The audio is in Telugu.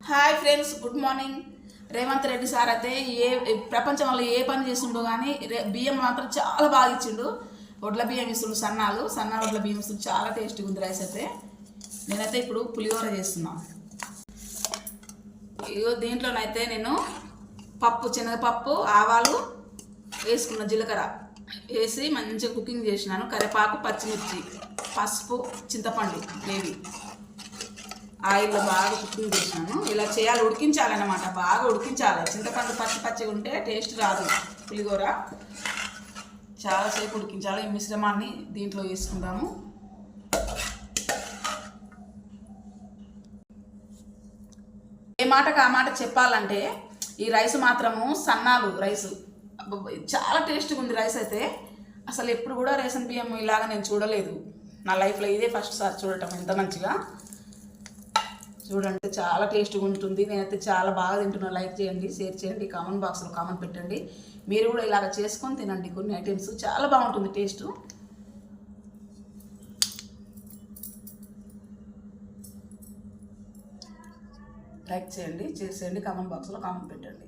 Hi friends, good morning. Revanth Reddy sir అయితే ప్రపంచంలో ఏ పని చేస్తుండో కానీ బియ్యం మాత్రం చాలా బాగా ఇచ్చిండు. వడ్ల బియ్యం ఇస్తుండు, సన్న వడ్ల బియ్యం ఇస్తుండు. చాలా టేస్టీగా ఉంది రైస్ అయితే. నేనైతే ఇప్పుడు పులిహోర చేస్తున్నాను. ఇగో దీంట్లోనైతే నేను శనగపప్పు, ఆవాలు వేసుకున్న, జీలకర్ర వేసి మంచిగా కుకింగ్ చేసినాను. కరివేపాకు, పచ్చిమిర్చి, పసుపు, చింతపండు గ్రేవీ ఆయిల్లో బాగా కుకింగ్ చేసినాను. ఇలా చేయాలి, ఉడికించాలన్నమాట, బాగా ఉడికించాలి. చింతపండు పచ్చిగా ఉంటే టేస్ట్ రాదు పులిహోర. చాలాసేపు ఉడికించాలి. ఈ మిశ్రమాన్ని దీంట్లో వేసుకుందాము. ఏ మాటకు ఆ మాట చెప్పాలంటే ఈ రైస్ మాత్రము సన్నాలు రైసు చాలా టేస్ట్గా ఉంది. రైస్ అయితే అసలు ఎప్పుడు కూడా రేషన్ బియ్యం ఇలాగా నేను చూడలేదు నా లైఫ్లో. ఇదే ఫస్ట్ సారి చూడటం. ఎంత మంచిగా చూడండి, చాలా టేస్ట్గా ఉంటుంది. నేనైతే చాలా బాగా తింటున్నాను. లైక్ చేయండి, షేర్ చేయండి, కామెంట్ బాక్స్లో కామెంట్ పెట్టండి. మీరు కూడా ఇలాగ చేసుకొని తినండి. కొన్ని ఐటమ్స్ చాలా బాగుంటుంది టేస్ట్. లైక్ చేయండి, షేర్ చేయండి, కామెంట్ బాక్స్లో కామెంట్ పెట్టండి.